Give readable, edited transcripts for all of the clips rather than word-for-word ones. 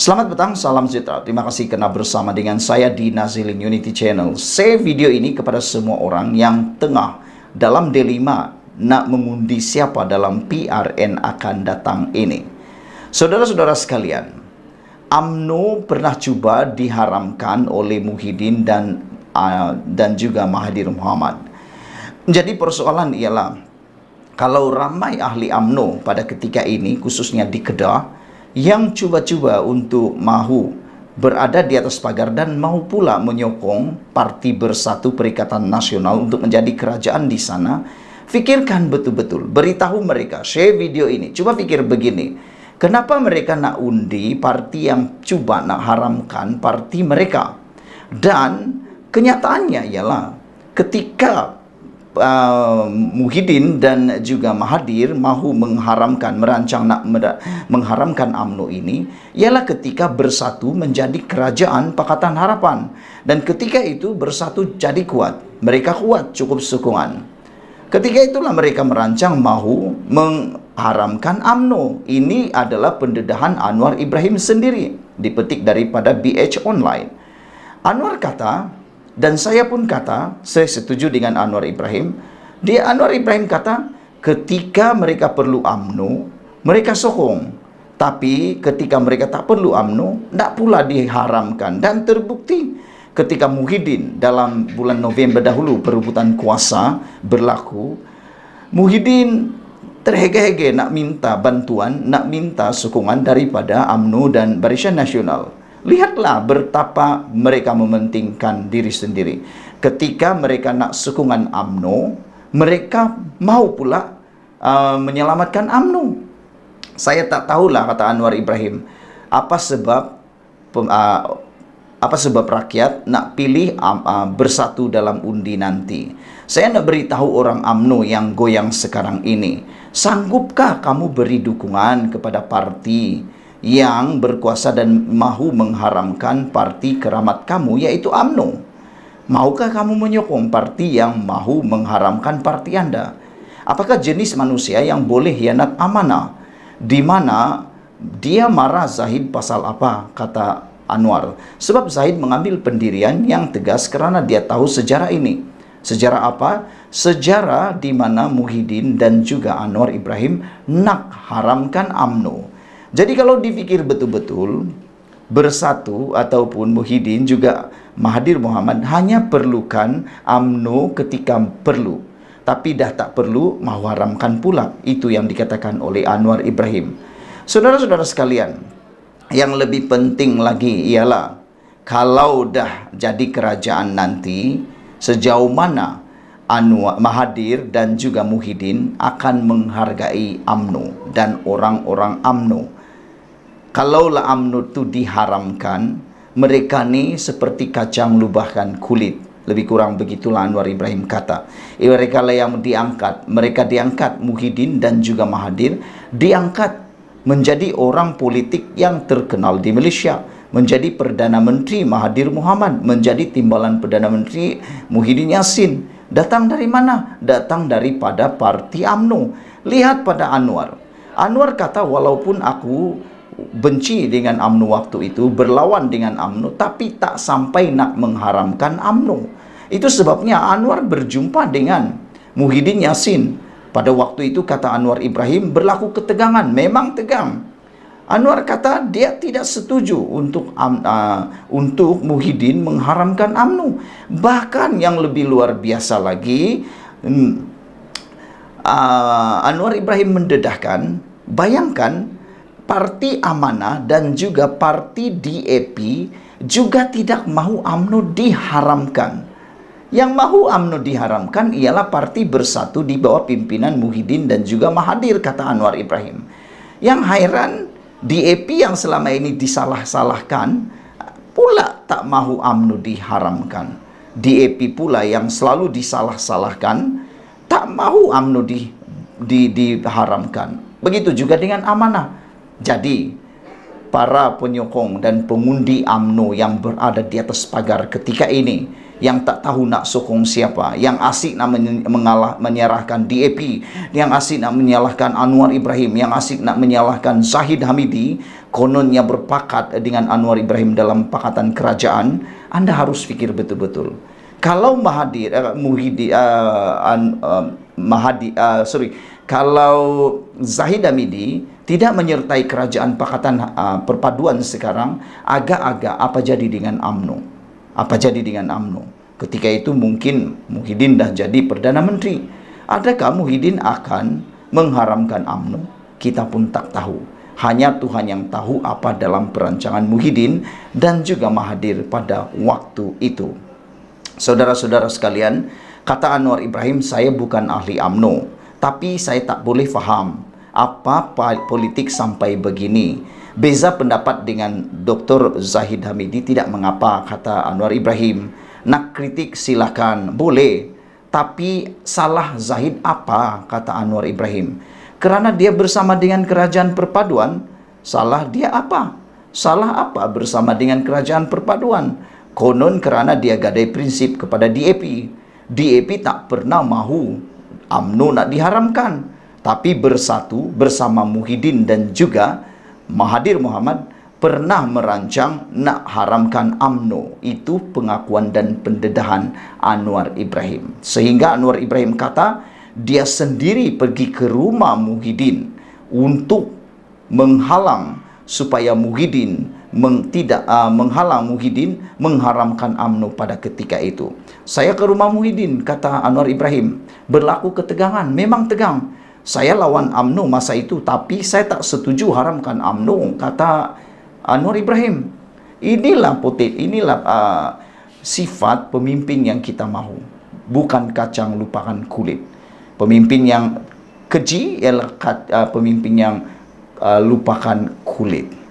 Selamat petang, salam sejahtera. Terima kasih karena bersama dengan saya di Nazilin Unity Channel. Share video ini kepada semua orang yang tengah dalam dilema nak mengundi siapa dalam PRN akan datang ini. Saudara-saudara sekalian, UMNO pernah cuba diharamkan oleh Muhyiddin dan juga Mahathir Mohamad. Jadi persoalan ialah, kalau ramai ahli UMNO pada ketika ini, khususnya di Kedah, yang cuba-cuba untuk mahu berada di atas pagar dan mahu pula menyokong Parti Bersatu Perikatan Nasional untuk menjadi kerajaan di sana, fikirkan betul-betul, beritahu mereka, share video ini, coba fikir begini, kenapa mereka nak undi parti yang cuba nak haramkan parti mereka? Dan kenyataannya ialah ketika Muhyiddin dan juga Mahathir mahu merancang nak mengharamkan UMNO ini, ialah ketika Bersatu menjadi kerajaan Pakatan Harapan, dan ketika itu Bersatu jadi kuat, mereka kuat cukup sokongan. Ketika itulah mereka merancang mahu mengharamkan UMNO. Ini adalah pendedahan Anwar Ibrahim sendiri, dipetik daripada BH Online. Anwar kata, dan saya pun kata, saya setuju dengan Anwar Ibrahim. Anwar Ibrahim kata, ketika mereka perlu UMNO, mereka sokong. Tapi ketika mereka tak perlu UMNO, tak pula diharamkan. Dan terbukti ketika Muhyiddin dalam bulan November dahulu perebutan kuasa berlaku, Muhyiddin terhege-hege nak minta bantuan, nak minta sokongan daripada UMNO dan Barisan Nasional. Lihatlah betapa mereka mementingkan diri sendiri. Ketika mereka nak sokongan UMNO, mereka mau pula menyelamatkan UMNO. Saya tak tahulah, kata Anwar Ibrahim, apa sebab rakyat nak pilih Bersatu dalam undi nanti. Saya nak beritahu orang UMNO yang goyang sekarang ini, sanggupkah kamu beri dukungan kepada parti yang berkuasa dan mahu mengharamkan parti keramat kamu, yaitu UMNO? Maukah kamu menyokong parti yang mahu mengharamkan parti Anda? Apakah jenis manusia yang boleh hianat amanah? Di mana dia marah Zahid pasal apa, kata Anwar? Sebab Zahid mengambil pendirian yang tegas kerana dia tahu sejarah ini. Sejarah apa? Sejarah di mana Muhyiddin dan juga Anwar Ibrahim nak haramkan UMNO. Jadi kalau dipikir betul-betul, Bersatu ataupun Muhyiddin juga Mahathir Mohamad hanya perlukan UMNO ketika perlu, tapi dah tak perlu mahu haramkan pula. Itu yang dikatakan oleh Anwar Ibrahim. Saudara-saudara sekalian, yang lebih penting lagi ialah, kalau dah jadi kerajaan nanti, sejauh mana Mahathir dan juga Muhyiddin akan menghargai UMNO dan orang-orang UMNO. Kalaulah UMNO itu diharamkan, mereka ni seperti kacang lubahkan kulit. Lebih kurang begitulah Anwar Ibrahim kata. Mereka lah yang diangkat. Mereka diangkat, Muhyiddin dan juga Mahathir diangkat menjadi orang politik yang terkenal di Malaysia. Menjadi Perdana Menteri Mahathir Mohamad, menjadi Timbalan Perdana Menteri Muhyiddin Yassin. Datang dari mana? Datang daripada parti UMNO. Lihat pada Anwar. Anwar kata, walaupun aku benci dengan UMNO waktu itu, berlawan dengan UMNO, tapi tak sampai nak mengharamkan UMNO. Itu sebabnya Anwar berjumpa dengan Muhyiddin Yassin. Pada waktu itu, kata Anwar Ibrahim, berlaku ketegangan, memang tegang. Anwar kata dia tidak setuju untuk Muhyiddin mengharamkan UMNO. Bahkan yang lebih luar biasa lagi, Anwar Ibrahim mendedahkan, bayangkan Parti Amanah dan juga Parti DAP juga tidak mahu UMNO diharamkan. Yang mahu UMNO diharamkan ialah Parti Bersatu di bawah pimpinan Muhyiddin dan juga Mahathir, kata Anwar Ibrahim. Yang heran, DAP yang selama ini disalah-salahkan pula tak mahu UMNO diharamkan. DAP pula yang selalu disalah-salahkan tak mahu UMNO diharamkan. Begitu juga dengan Amanah. Jadi, para penyokong dan pengundi UMNO yang berada di atas pagar ketika ini, yang tak tahu nak sokong siapa, yang asik nak menyalahkan DAP, yang asik nak menyalahkan Anwar Ibrahim, yang asik nak menyalahkan Zahid Hamidi, kononnya berpakat dengan Anwar Ibrahim dalam pakatan kerajaan. Anda harus fikir betul-betul. Kalau kalau Zahid Hamidi tidak menyertai kerajaan pakatan perpaduan sekarang, agak-agak apa jadi dengan UMNO? Apa jadi dengan UMNO? Ketika itu mungkin Muhyiddin dah jadi Perdana Menteri. Adakah Muhyiddin akan mengharamkan UMNO? Kita pun tak tahu. Hanya Tuhan yang tahu apa dalam perancangan Muhyiddin dan juga Mahathir pada waktu itu. Saudara-saudara sekalian, kata Anwar Ibrahim, saya bukan ahli UMNO, tapi saya tak boleh faham apa politik sampai begini. Beza pendapat dengan Dr. Zahid Hamidi tidak mengapa, kata Anwar Ibrahim. Nak kritik silakan, boleh. Tapi salah Zahid apa, kata Anwar Ibrahim? Kerana dia bersama dengan kerajaan perpaduan, salah dia apa? Salah apa bersama dengan kerajaan perpaduan? Konon kerana dia gadai prinsip kepada DAP. DAP tak pernah mahu UMNO nak diharamkan, tapi bersatu bersama Muhyiddin dan juga Mahathir Mohamad pernah merancang nak haramkan UMNO. Itu pengakuan dan pendedahan Anwar Ibrahim. Sehingga Anwar Ibrahim kata dia sendiri pergi ke rumah Muhyiddin untuk menghalang supaya Muhyiddin menghalang Muhyiddin mengharamkan UMNO pada ketika itu. Saya ke rumah Muhyiddin, kata Anwar Ibrahim, berlaku ketegangan, memang tegang. Saya lawan UMNO masa itu, tapi saya tak setuju haramkan UMNO, kata Anwar Ibrahim. Inilah sifat pemimpin yang kita mahu. Bukan kacang lupakan kulit. Pemimpin yang keji ialah pemimpin yang lupakan kulit.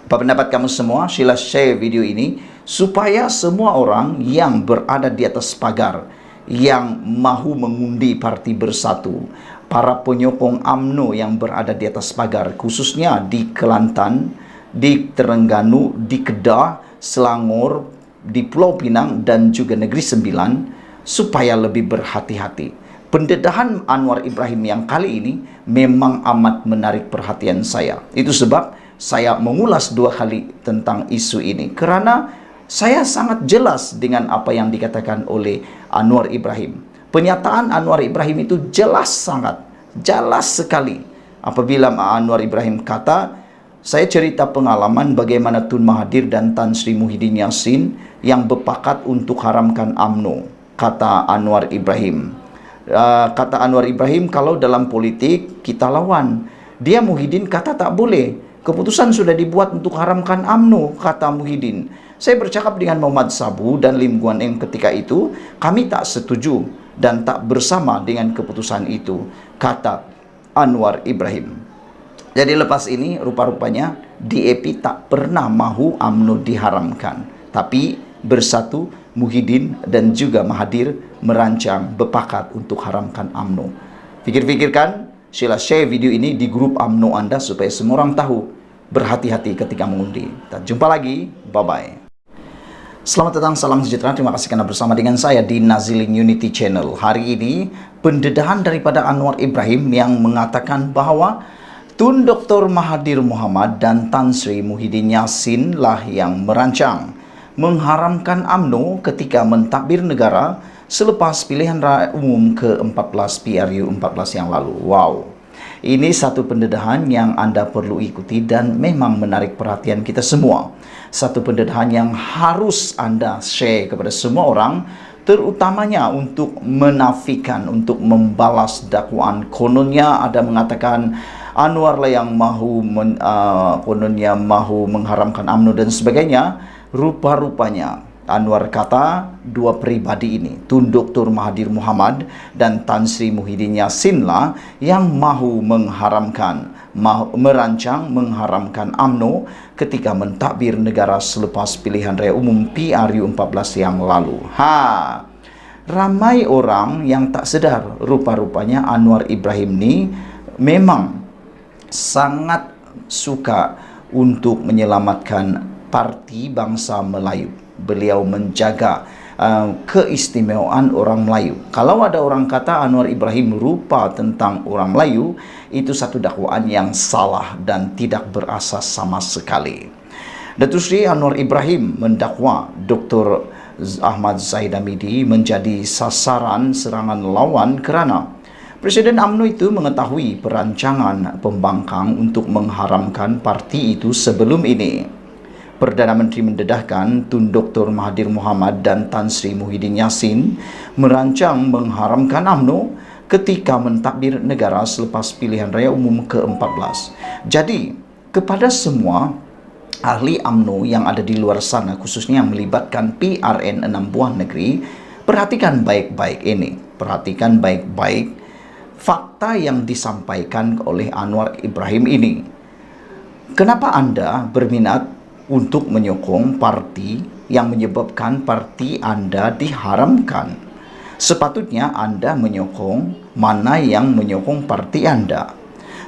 Apa pendapat kamu semua? Sila share video ini supaya semua orang yang berada di atas pagar, yang mahu mengundi Parti Bersatu, para penyokong UMNO yang berada di atas pagar, khususnya di Kelantan, di Terengganu, di Kedah, Selangor, di Pulau Pinang dan juga Negeri Sembilan, supaya lebih berhati-hati. Pendedahan Anwar Ibrahim yang kali ini memang amat menarik perhatian saya. Itu sebab saya mengulas 2 kali tentang isu ini, kerana saya sangat jelas dengan apa yang dikatakan oleh Anwar Ibrahim. Pernyataan Anwar Ibrahim itu jelas sekali. Apabila Anwar Ibrahim kata, saya cerita pengalaman bagaimana Tun Mahathir dan Tan Sri Muhyiddin Yassin yang berpakat untuk haramkan UMNO, kata Anwar Ibrahim. Kata Anwar Ibrahim, kalau dalam politik kita lawan. Dia Muhyiddin kata tak boleh. Keputusan sudah dibuat untuk haramkan UMNO, kata Muhyiddin. Saya bercakap dengan Muhammad Sabu dan Lim Guan Eng ketika itu, kami tak setuju dan tak bersama dengan keputusan itu, kata Anwar Ibrahim. Jadi lepas ini rupa-rupanya DAP tak pernah mahu UMNO diharamkan, tapi bersatu Muhyiddin dan juga Mahathir merancang berpakat untuk haramkan UMNO. Fikir-fikirkan, sila share video ini di grup UMNO Anda supaya semua orang tahu. Berhati-hati ketika mengundi. Kita jumpa lagi, bye-bye. Selamat datang, salam sejahtera. Terima kasih karena bersama dengan saya di Nazilin Unity Channel. Hari ini pendedahan daripada Anwar Ibrahim yang mengatakan bahwa Tun Dr. Mahathir Mohamad dan Tan Sri Muhyiddin Yassin lah yang merancang mengharamkan UMNO ketika mentadbir negara selepas pilihan raya umum ke-14 PRU 14 yang lalu. Wow. Ini satu pendedahan yang Anda perlu ikuti dan memang menarik perhatian kita semua. Satu pendedahan yang harus Anda share kepada semua orang, terutamanya untuk menafikan, untuk membalas dakwaan. Kononnya ada mengatakan Anwar lah yang kononnya mahu mengharamkan UMNO dan sebagainya. Rupa-rupanya Anwar kata 2 pribadi ini, Tun Dr. Mahathir Mohamad dan Tan Sri Muhyiddin Yassin lah yang mahu merancang mengharamkan UMNO ketika mentadbir negara selepas pilihan raya umum PRU 14 yang lalu. Ramai orang yang tak sedar, rupa-rupanya Anwar Ibrahim ni memang sangat suka untuk menyelamatkan Parti Bangsa Melayu. Beliau menjaga keistimewaan orang Melayu. Kalau ada orang kata Anwar Ibrahim lupa tentang orang Melayu, itu satu dakwaan yang salah dan tidak berasas sama sekali. Datuk Seri Anwar Ibrahim mendakwa Dr. Ahmad Zahid Hamidi menjadi sasaran serangan lawan kerana Presiden UMNO itu mengetahui perancangan pembangkang untuk mengharamkan parti itu sebelum ini. Perdana Menteri mendedahkan Tun Dr. Mahathir Mohamad dan Tan Sri Muhyiddin Yassin merancang mengharamkan UMNO ketika mentadbir negara selepas pilihan raya umum ke-14. Jadi, kepada semua ahli UMNO yang ada di luar sana, khususnya yang melibatkan PRN 6 buah negeri, perhatikan baik-baik ini. Perhatikan baik-baik fakta yang disampaikan oleh Anwar Ibrahim ini. Kenapa Anda berminat untuk menyokong parti yang menyebabkan parti Anda diharamkan? Sepatutnya Anda menyokong mana yang menyokong parti Anda.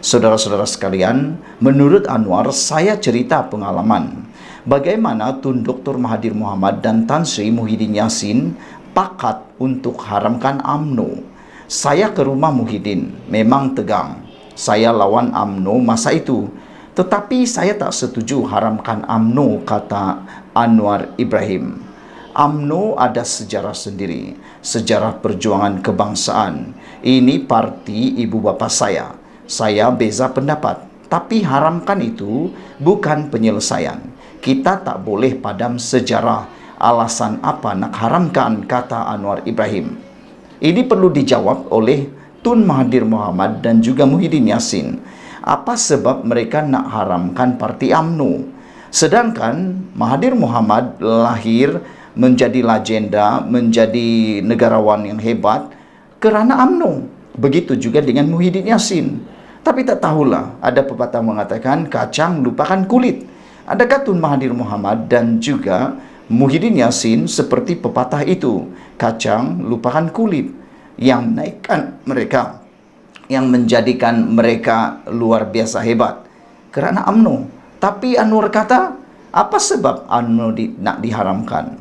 Saudara-saudara sekalian, menurut Anwar, saya cerita pengalaman bagaimana Tun Dr. Mahathir Mohamad dan Tan Sri Muhyiddin Yassin pakat untuk haramkan UMNO. Saya ke rumah Muhyiddin, memang tegang. Saya lawan UMNO masa itu. Tetapi saya tak setuju haramkan UMNO, kata Anwar Ibrahim. UMNO ada sejarah sendiri, sejarah perjuangan kebangsaan. Ini parti ibu bapa saya. Saya beza pendapat, tapi haramkan itu bukan penyelesaian. Kita tak boleh padam sejarah. Alasan apa nak haramkan, kata Anwar Ibrahim. Ini perlu dijawab oleh Tun Mahathir Mohamad dan juga Muhyiddin Yassin. Apa sebab mereka nak haramkan parti UMNO? Sedangkan Mahathir Mohamad lahir menjadi legenda, menjadi negarawan yang hebat kerana UMNO. Begitu juga dengan Muhyiddin Yassin. Tapi tak tahulah, ada pepatah mengatakan kacang lupakan kulit. Adakah Tun Mahathir Mohamad dan juga Muhyiddin Yassin seperti pepatah itu? Kacang lupakan kulit, yang menaikkan mereka, yang menjadikan mereka luar biasa hebat kerana UMNO. Tapi Anwar kata, apa sebab UMNO nak diharamkan?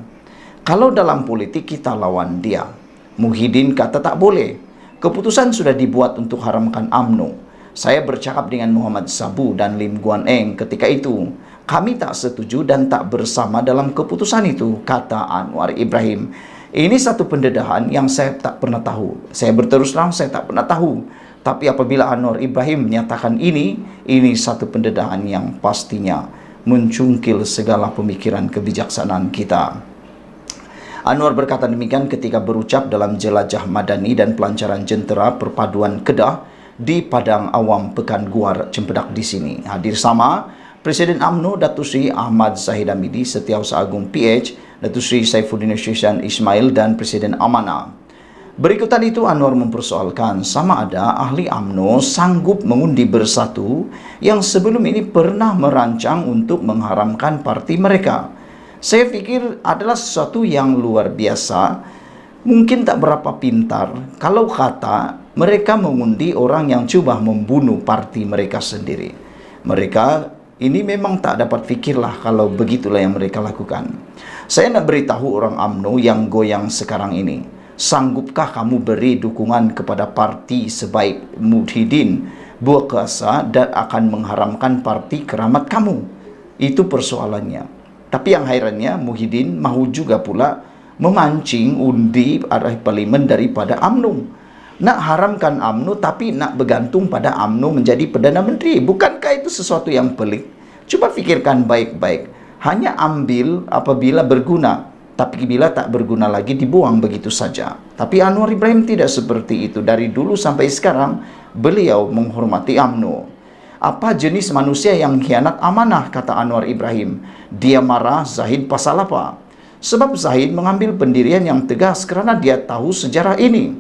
Kalau dalam politik kita lawan dia. Muhyiddin kata tak boleh. Keputusan sudah dibuat untuk haramkan UMNO. Saya bercakap dengan Muhammad Sabu dan Lim Guan Eng ketika itu. Kami tak setuju dan tak bersama dalam keputusan itu, kata Anwar Ibrahim. Ini satu pendedahan yang saya tak pernah tahu. Saya berterus terang, saya tak pernah tahu. Tapi apabila Anwar Ibrahim menyatakan ini satu pendedahan yang pastinya mencungkil segala pemikiran kebijaksanaan kita. Anwar berkata demikian ketika berucap dalam jelajah madani dan pelancaran jentera perpaduan Kedah di Padang Awam Pekan Guar Cempedak di sini. Hadir sama Presiden UMNO Datuk Seri Ahmad Zahid Hamidi, Setiausaha Agung PH, Datuk Seri Saifuddin Syihsan Ismail dan Presiden Amanah. Berikutan itu Anwar mempersoalkan sama ada ahli UMNO sanggup mengundi bersatu yang sebelum ini pernah merancang untuk mengharamkan parti mereka. Saya fikir adalah sesuatu yang luar biasa. Mungkin tak berapa pintar kalau kata mereka mengundi orang yang cuba membunuh parti mereka sendiri. Mereka ini memang tak dapat fikirlah kalau begitulah yang mereka lakukan. Saya nak beritahu orang UMNO yang goyang sekarang ini. Sanggupkah kamu beri dukungan kepada parti sebaik Muhyiddin buat kuasa dan akan mengharamkan parti keramat kamu? Itu persoalannya. Tapi yang hairannya Muhyiddin mahu juga pula memancing undi arah parlimen daripada UMNO. Nak haramkan UMNO tapi nak bergantung pada UMNO menjadi Perdana Menteri. Bukankah itu sesuatu yang pelik? Cuba fikirkan baik-baik. Hanya ambil apabila berguna, tapi bila tak berguna lagi dibuang begitu saja. Tapi Anwar Ibrahim tidak seperti itu. Dari dulu sampai sekarang beliau menghormati UMNO. Apa jenis manusia yang khianat amanah, kata Anwar Ibrahim. Dia marah Zahid pasal apa? Sebab Zahid mengambil pendirian yang tegas kerana dia tahu sejarah ini.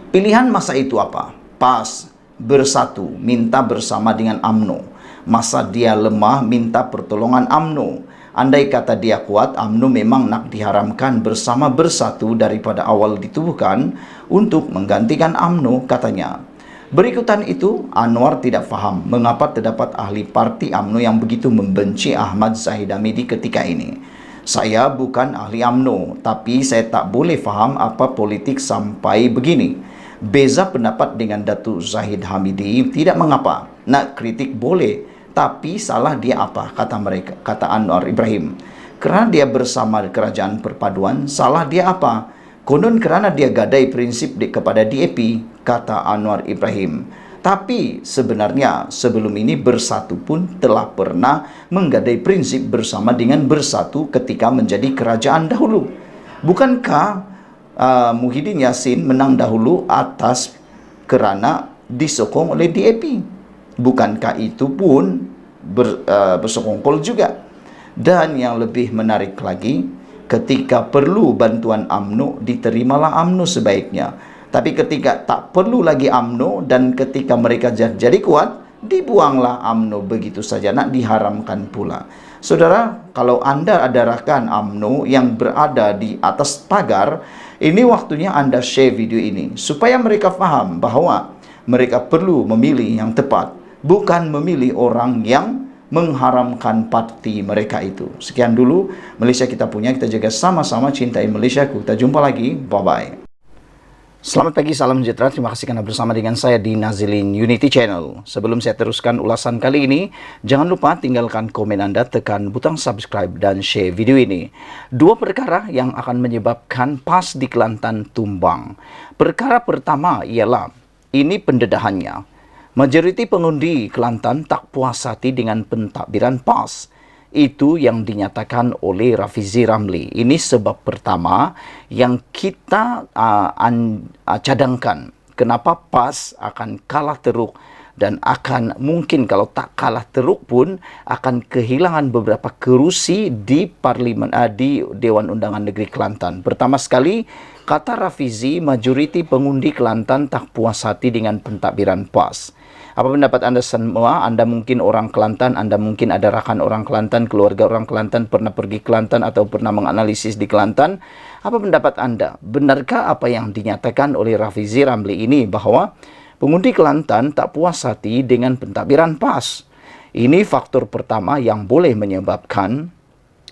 Pilihan masa itu apa? PAS, bersatu, minta bersama dengan UMNO. Masa dia lemah, minta pertolongan UMNO. Andai kata dia kuat, UMNO memang nak diharamkan bersama bersatu daripada awal ditubuhkan untuk menggantikan UMNO, katanya. Berikutan itu, Anwar tidak faham mengapa terdapat ahli parti UMNO yang begitu membenci Ahmad Zahid Hamidi ketika ini. Saya bukan ahli UMNO, tapi saya tak boleh faham apa politik sampai begini. Beza pendapat dengan Datuk Zahid Hamidi tidak mengapa. Nak kritik boleh, tapi salah dia apa, kata mereka, kata Anwar Ibrahim. Kerana dia bersama kerajaan perpaduan, salah dia apa? Konon kerana dia gadai prinsip kepada DAP, kata Anwar Ibrahim. Tapi sebenarnya sebelum ini Bersatu pun telah pernah menggadai prinsip bersama dengan Bersatu ketika menjadi kerajaan dahulu. Bukankah Muhyiddin Yassin menang dahulu atas kerana disokong oleh DAP? Bukankah itu pun bersekongkol juga? Dan yang lebih menarik lagi, ketika perlu bantuan UMNO, diterimalah UMNO sebaiknya. Tapi ketika tak perlu lagi UMNO dan ketika mereka jadi kuat, dibuanglah UMNO begitu saja, nak diharamkan pula. Saudara, kalau Anda ada rakan UMNO yang berada di atas pagar, ini waktunya Anda share video ini supaya mereka faham bahawa mereka perlu memilih yang tepat, bukan memilih orang yang mengharamkan parti mereka itu. Sekian dulu Malaysia kita punya, kita jaga sama-sama, cintai Malaysia. Kita jumpa lagi, bye-bye. Selamat pagi, salam sejahtera. Terima kasih kerana bersama dengan saya di Nazilin Unity Channel. Sebelum saya teruskan ulasan kali ini, jangan lupa tinggalkan komen Anda, tekan butang subscribe dan share video ini. Dua perkara yang akan menyebabkan PAS di Kelantan tumbang. Perkara pertama ialah, ini pendedahannya. Majoriti pengundi Kelantan tak puas hati dengan pentadbiran PAS. Itu yang dinyatakan oleh Rafizi Ramli. Ini sebab pertama yang kita cadangkan kenapa PAS akan kalah teruk dan akan mungkin kalau tak kalah teruk pun akan kehilangan beberapa kerusi di parlimen, di Dewan Undangan Negeri Kelantan. Pertama sekali, kata Rafizi, majoriti pengundi Kelantan tak puas hati dengan pentadbiran PAS. Apa pendapat Anda semua? Anda mungkin orang Kelantan, Anda mungkin ada rakan orang Kelantan, keluarga orang Kelantan, pernah pergi Kelantan atau pernah menganalisis di Kelantan. Apa pendapat Anda? Benarkah apa yang dinyatakan oleh Rafizi Ramli ini bahawa pengundi Kelantan tak puas hati dengan pentadbiran PAS? Ini faktor pertama yang boleh menyebabkan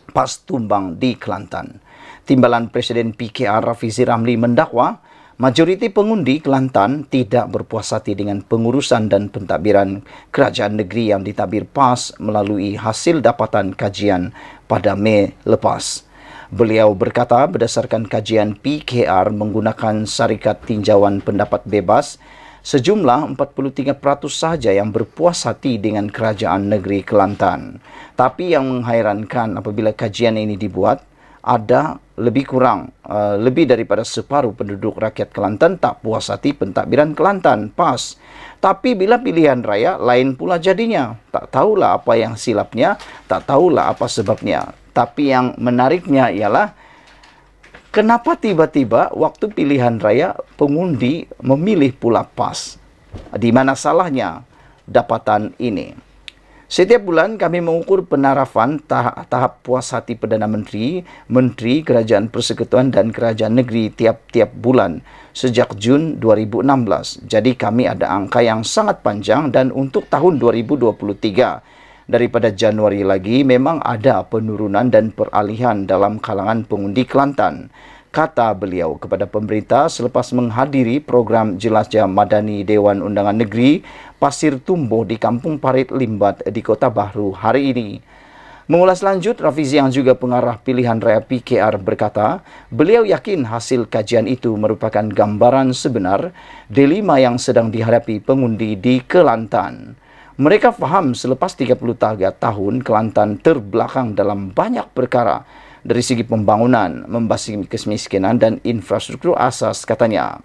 PAS tumbang di Kelantan. Timbalan Presiden PKR Rafizi Ramli mendakwa majoriti pengundi Kelantan tidak berpuas hati dengan pengurusan dan pentadbiran kerajaan negeri yang ditadbir PAS melalui hasil dapatan kajian pada Mei lepas. Beliau berkata berdasarkan kajian PKR menggunakan syarikat tinjauan pendapat bebas, sejumlah 43% sahaja yang berpuas hati dengan kerajaan negeri Kelantan. Tapi yang menghairankan apabila kajian ini dibuat, ada lebih daripada separuh penduduk rakyat Kelantan tak puas hati pentadbiran Kelantan PAS. Tapi bila pilihan raya, lain pula jadinya. Tak tahulah apa yang silapnya, tak tahulah apa sebabnya. Tapi yang menariknya ialah kenapa tiba-tiba waktu pilihan raya pengundi memilih pula PAS? Di mana salahnya dapatan ini? Setiap bulan kami mengukur penarafan tahap puas hati Perdana Menteri, Menteri, Kerajaan Persekutuan dan Kerajaan Negeri tiap-tiap bulan sejak Jun 2016. Jadi kami ada angka yang sangat panjang dan untuk tahun 2023 daripada Januari lagi memang ada penurunan dan peralihan dalam kalangan pengundi Kelantan. Kata beliau kepada pemerintah selepas menghadiri program Jelajah Madani Dewan Undangan Negeri Pasir Tumbuh di Kampung Parit Limbat di Kota Bahru hari ini. Mengulas lanjut, Rafizi yang juga pengarah pilihan raya PKR berkata, beliau yakin hasil kajian itu merupakan gambaran sebenar dilema yang sedang dihadapi pengundi di Kelantan. Mereka faham selepas 33 tahun Kelantan terbelakang dalam banyak perkara, dari segi pembangunan, membasmi kemiskinan dan infrastruktur asas, katanya.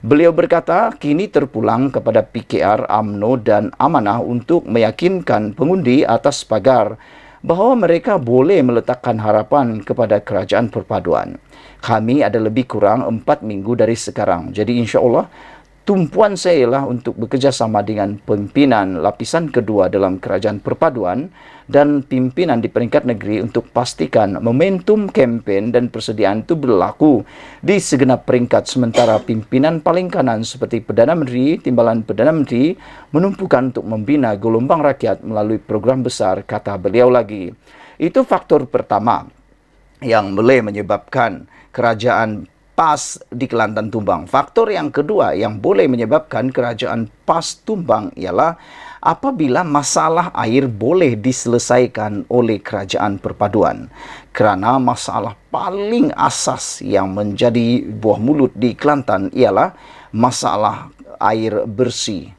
Beliau berkata, kini terpulang kepada PKR, UMNO dan Amanah untuk meyakinkan pengundi atas pagar bahawa mereka boleh meletakkan harapan kepada kerajaan perpaduan. Kami ada lebih kurang 4 minggu dari sekarang. Jadi insya-Allah tumpuan saya ialah untuk bekerjasama dengan pimpinan lapisan kedua dalam kerajaan perpaduan dan pimpinan di peringkat negeri untuk pastikan momentum kempen dan persediaan itu berlaku di segenap peringkat, sementara pimpinan paling kanan seperti Perdana Menteri, Timbalan Perdana Menteri menumpukan untuk membina gelombang rakyat melalui program besar, kata beliau lagi. Itu faktor pertama. yang boleh menyebabkan kerajaan PAS di Kelantan tumbang. Faktor yang kedua yang boleh menyebabkan kerajaan PAS tumbang ialah apabila masalah air boleh diselesaikan oleh kerajaan perpaduan. Kerana masalah paling asas yang menjadi buah mulut di Kelantan ialah masalah air bersih.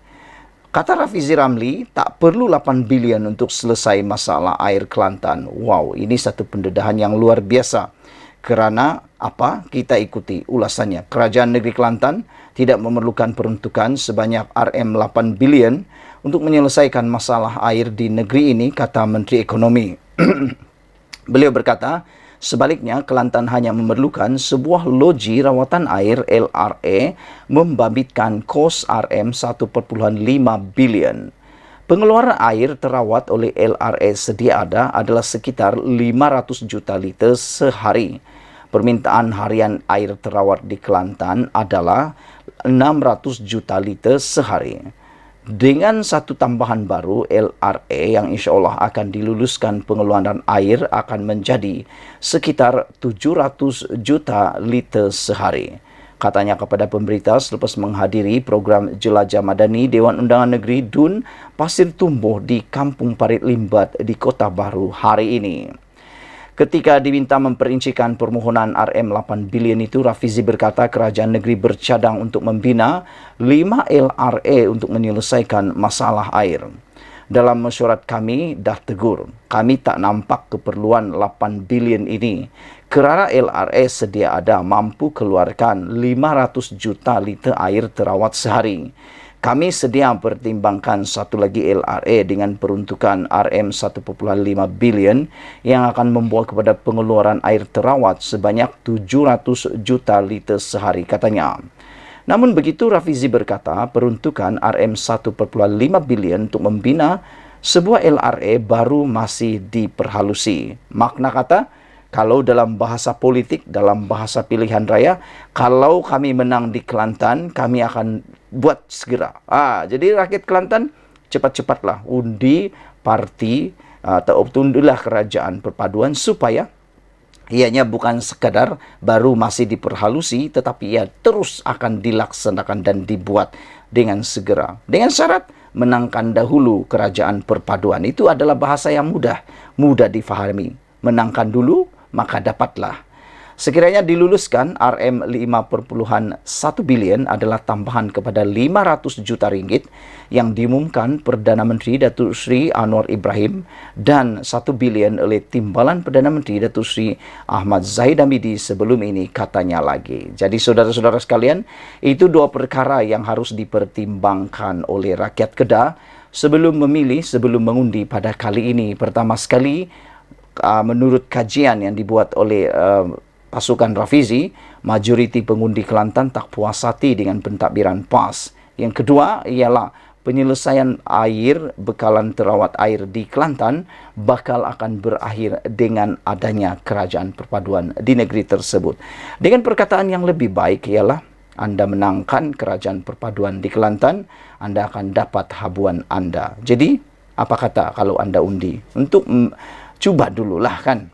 Kata Rafizi Ramli, tak perlu 8 bilion untuk selesai masalah air Kelantan. Wow, ini satu pendedahan yang luar biasa. Kerana apa? Kita ikuti ulasannya. Kerajaan Negeri Kelantan tidak memerlukan peruntukan sebanyak RM8 bilion untuk menyelesaikan masalah air di negeri ini, kata Menteri Ekonomi. Beliau berkata, sebaliknya Kelantan hanya memerlukan sebuah loji rawatan air LRA membabitkan kos RM1.5 bilion. Pengeluaran air terawat oleh LRA sedia ada adalah sekitar 500 juta liter sehari. Permintaan harian air terawat di Kelantan adalah 600 juta liter sehari. Dengan satu tambahan baru, LRA yang insya Allah akan diluluskan, pengeluaran air akan menjadi sekitar 700 juta liter sehari. Katanya kepada pemberita selepas menghadiri program Jelajah Madani Dewan Undangan Negeri DUN Pasir Tumbuh di Kampung Parit Limbat di Kota Baru hari ini. Ketika diminta memperincikan permohonan RM8 bilion itu, Rafizi berkata kerajaan negeri bercadang untuk membina 5 LRA untuk menyelesaikan masalah air. Dalam mesyuarat kami dah tegur, kami tak nampak keperluan 8 bilion ini. Kerana LRA sedia ada mampu keluarkan 500 juta liter air terawat sehari. Kami sedia pertimbangkan satu lagi LRA dengan peruntukan RM1.5 bilion yang akan membawa kepada pengeluaran air terawat sebanyak 700 juta liter sehari, katanya. Namun begitu, Rafizi berkata peruntukan RM1.5 bilion untuk membina sebuah LRA baru masih diperhalusi. Makna kata, kalau dalam bahasa politik, dalam bahasa pilihan raya, kalau kami menang di Kelantan, kami akan buat segera. Jadi rakyat Kelantan, cepat-cepatlah undi parti atau tundulah kerajaan perpaduan supaya ianya bukan sekadar baru masih diperhalusi, tetapi ia terus akan dilaksanakan dan dibuat dengan segera. Dengan syarat menangkan dahulu kerajaan perpaduan. Itu adalah bahasa yang mudah difahami. Menangkan dulu, maka dapatlah. Sekiranya diluluskan, RM5.1 bilion adalah tambahan kepada 500 juta ringgit yang diumumkan Perdana Menteri Datuk Seri Anwar Ibrahim dan 1 bilion oleh Timbalan Perdana Menteri Datuk Seri Ahmad Zahid Hamidi sebelum ini, katanya lagi. Jadi saudara-saudara sekalian, itu dua perkara yang harus dipertimbangkan oleh rakyat Kedah sebelum memilih, sebelum mengundi pada kali ini. Pertama sekali, menurut kajian yang dibuat oleh pasukan Rafizi, majoriti pengundi Kelantan tak puas hati dengan pentadbiran PAS. Yang kedua ialah penyelesaian air, bekalan terawat air di Kelantan bakal akan berakhir dengan adanya kerajaan perpaduan di negeri tersebut. Dengan perkataan yang lebih baik ialah anda menangkan kerajaan perpaduan di Kelantan, anda akan dapat habuan anda. Jadi, apa kata kalau anda undi? Untuk cuba dululah kan.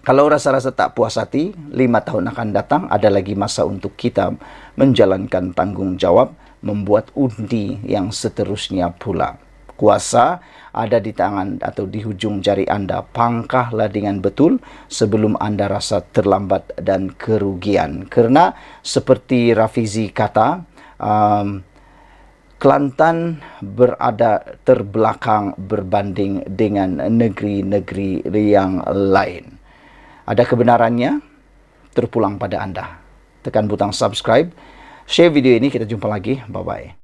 Kalau rasa-rasa tak puas hati, 5 tahun akan datang, ada lagi masa untuk kita menjalankan tanggungjawab, membuat undi yang seterusnya pula. Kuasa ada di tangan atau di hujung jari anda. Pangkahlah dengan betul sebelum anda rasa terlambat dan kerugian. Kerana seperti Rafizi kata, Kelantan berada terbelakang berbanding dengan negeri-negeri yang lain. Ada kebenarannya, terpulang pada anda. Tekan butang subscribe, share video ini, kita jumpa lagi. Bye-bye.